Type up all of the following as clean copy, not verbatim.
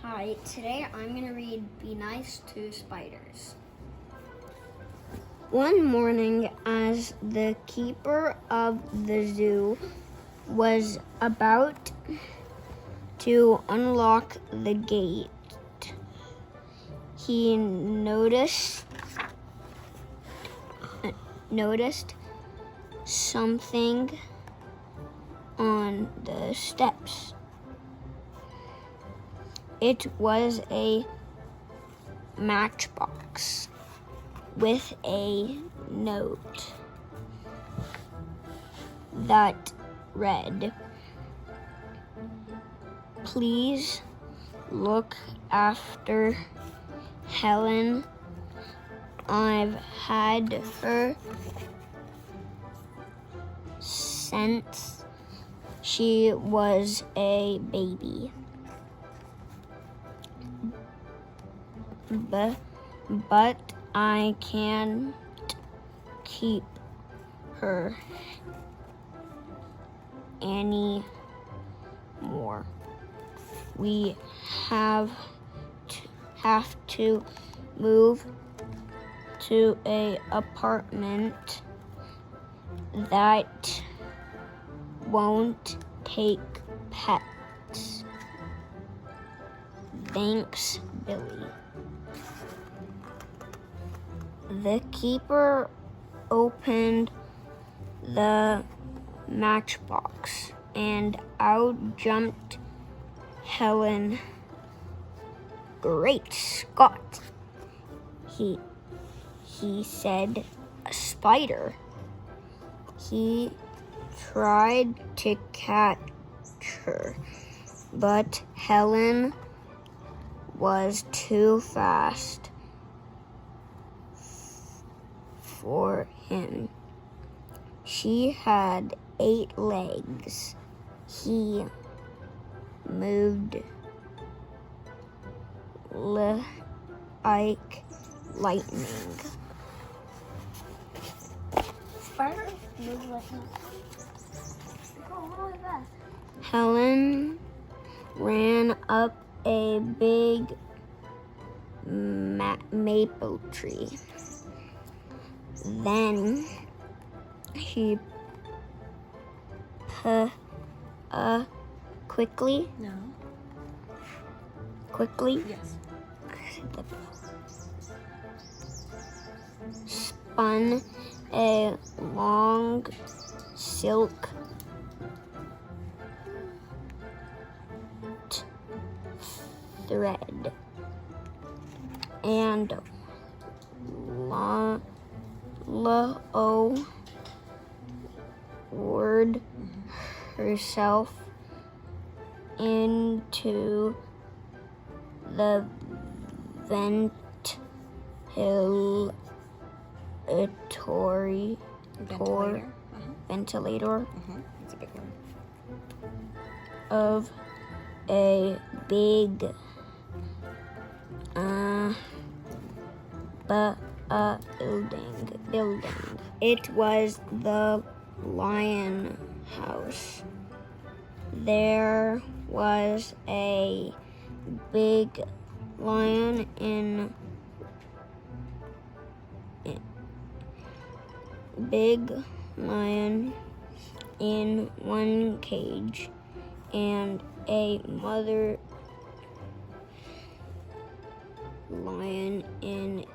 Hi, today I'm going to read Be Nice to Spiders. One morning, as the keeper of the zoo was about to unlock the gate, he noticed something on the steps. It was a matchbox with a note that read, "Please look after Helen. I've had her since she was a baby. But I can't keep her anymore. We have to move to an apartment that won't take pets. Thanks, Billy." The keeper opened the matchbox and out jumped Helen. "Great Scott," he said, "a spider." He tried to catch her, but Helen was too fast for him. She had 8 legs. He moved like lightning. Spider moves like lightning. Go all the way back. Helen ran up a big maple tree. Then he quickly Yes. spun a long silk thread and lowered herself into the ventilator That's a big one. of a big building. It was the lion house. There was a big lion in one cage and a mother lion and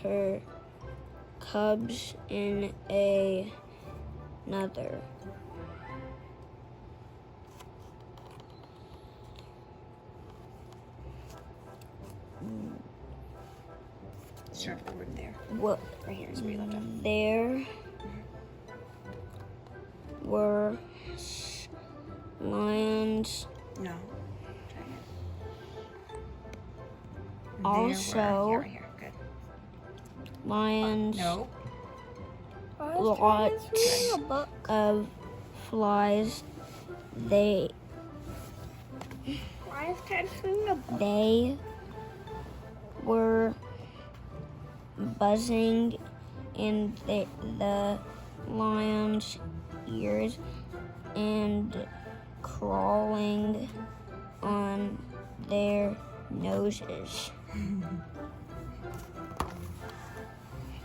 her cubs in another. Start forward there. What? Right here is where you left off. There were lions. No. Try again. Also, right here. Good. lions. No. Lots of flies. They were buzzing in the lion's ears and crawling on their noses.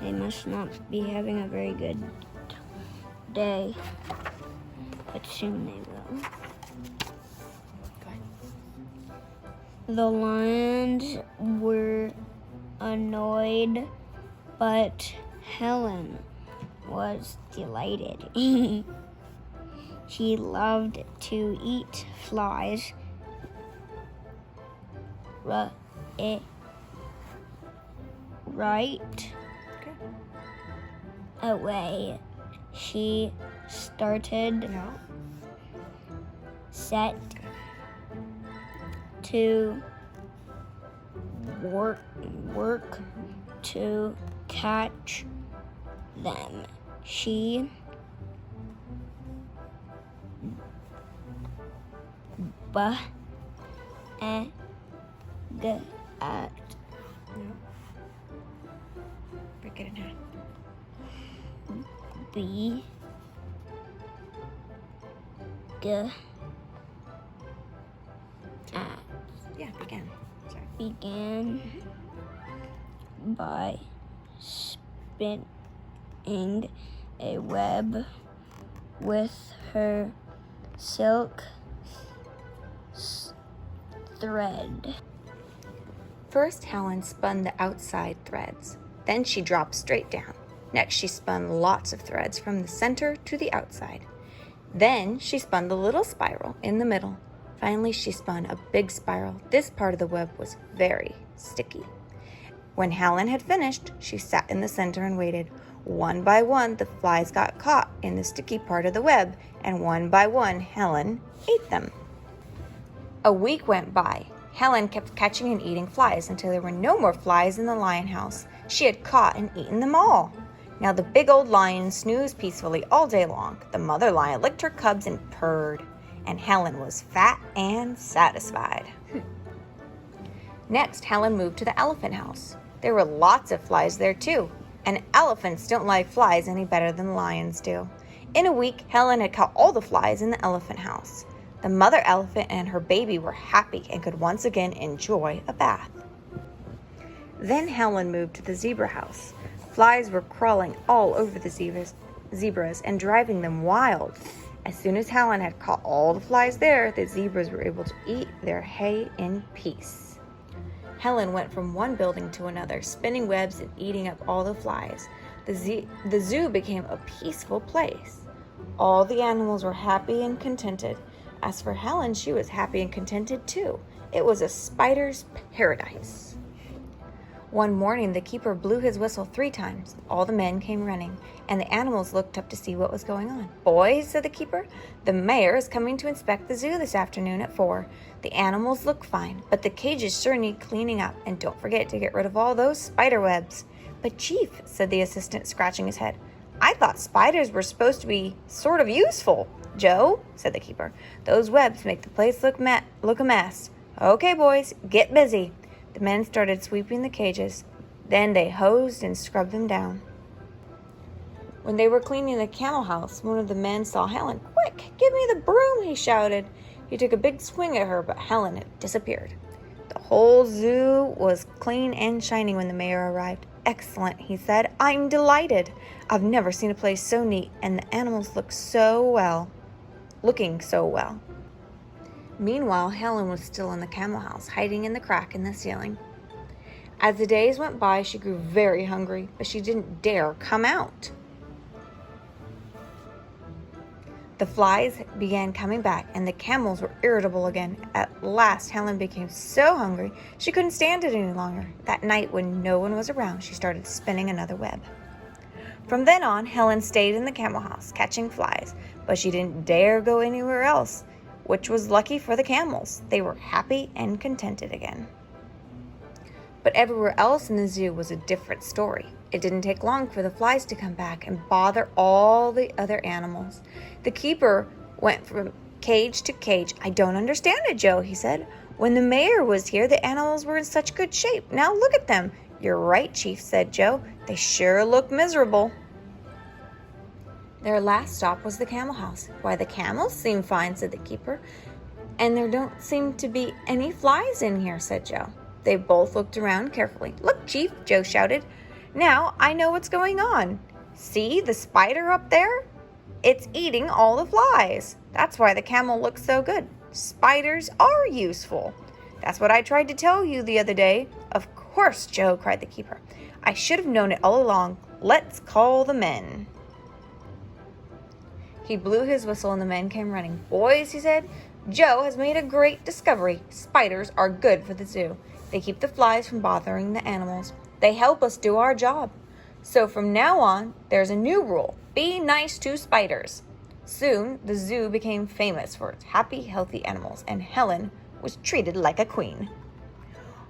They must not be having a very good day, but soon they will. The lions were annoyed, but Helen was delighted. She loved to eat flies. Right away, she started set to work to catch them. She Break it in half. Began by spinning a web with her silk thread. First, Helen spun the outside threads. Then she dropped straight down. Next, she spun lots of threads from the center to the outside. Then she spun the little spiral in the middle. Finally, she spun a big spiral. This part of the web was very sticky. When Helen had finished, she sat in the center and waited. One by one, the flies got caught in the sticky part of the web, and one by one, Helen ate them. A week went by. Helen kept catching and eating flies until there were no more flies in the lion house. She had caught and eaten them all. Now the big old lion snoozed peacefully all day long. The mother lion licked her cubs and purred, and Helen was fat and satisfied. Next, Helen moved to the elephant house. There were lots of flies there too, and elephants don't like flies any better than lions do. In a week, Helen had caught all the flies in the elephant house. The mother elephant and her baby were happy and could once again enjoy a bath. Then Helen moved to the zebra house. Flies were crawling all over the zebras and driving them wild. As soon as Helen had caught all the flies there, the zebras were able to eat their hay in peace. Helen went from one building to another, spinning webs and eating up all the flies. The zoo became a peaceful place. All the animals were happy and contented. As for Helen, she was happy and contented too. It was a spider's paradise. One morning, the keeper blew his whistle 3 times. All the men came running, and the animals looked up to see what was going on. "Boys," said the keeper, "the mayor is coming to inspect the zoo this afternoon at 4. The animals look fine, but the cages sure need cleaning up, and don't forget to get rid of all those spider webs." "But Chief," said the assistant, scratching his head, "I thought spiders were supposed to be sort of useful." "Joe," said the keeper, "those webs make the place look a mess. Okay, boys, get busy." The men started sweeping the cages. Then they hosed and scrubbed them down. When they were cleaning the camel house, one of the men saw Helen. "Quick, give me the broom," he shouted. He took a big swing at her, but Helen had disappeared. The whole zoo was clean and shining when the mayor arrived. "Excellent," he said. "I'm delighted. I've never seen a place so neat, and the animals looking so well. Meanwhile, Helen was still in the camel house, hiding in the crack in the ceiling. As the days went by, she grew very hungry, but she didn't dare come out. The flies began coming back, and the camels were irritable again. At last, Helen became so hungry she couldn't stand it any longer. That night, when no one was around, she started spinning another web. From then on, Helen stayed in the camel house, catching flies, but she didn't dare go anywhere else, which was lucky for the camels. They were happy and contented again. But everywhere else in the zoo was a different story. It didn't take long for the flies to come back and bother all the other animals. The keeper went from cage to cage. "I don't understand it, Joe," he said. "When the mayor was here, the animals were in such good shape. Now look at them." "You're right, Chief," said Joe. "They sure look miserable." Their last stop was the camel house. "Why, the camels seem fine," said the keeper. And there don't seem to be any flies in here, said Joe. They both looked around carefully. Look, Chief, Joe shouted. Now I know what's going on. See the spider up there? It's eating all the flies. That's why the camel looks so good. Spiders are useful. That's what I tried to tell you the other day. Of course, Joe, cried the keeper. I should have known it all along. Let's call the men. He blew his whistle and the men came running. Boys, he said, Joe has made a great discovery. Spiders are good for the zoo. They keep the flies from bothering the animals. They help us do our job. So from now on, there's a new rule. Be nice to spiders. Soon, the zoo became famous for its happy, healthy animals, and Helen was treated like a queen.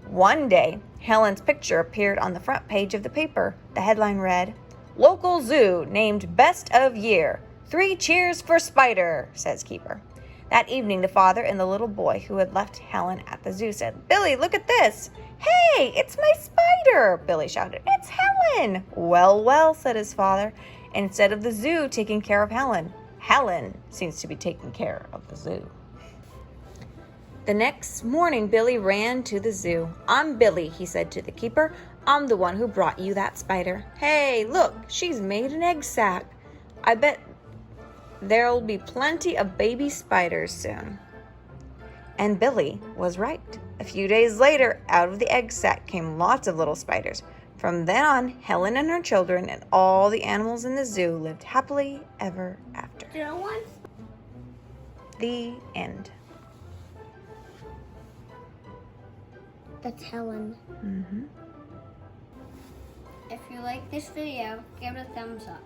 One day, Helen's picture appeared on the front page of the paper. The headline read, Local Zoo named Best of Year. 3 cheers for Spider, says Keeper. That evening, the father and the little boy who had left Helen at the zoo said, Billy, look at this. Hey, it's my spider, Billy shouted. It's Helen. Well, well, said his father. Instead of the zoo taking care of Helen, Helen seems to be taking care of the zoo. The next morning, Billy ran to the zoo. I'm Billy, he said to the keeper. I'm the one who brought you that spider. Hey, look, she's made an egg sac. I bet there'll be plenty of baby spiders soon. And Billy was right. A few days later, out of the egg sac came lots of little spiders. From then on, Helen and her children and all the animals in the zoo lived happily ever after. The end. That's Helen. Mm-hmm. If you like this video, give it a thumbs up.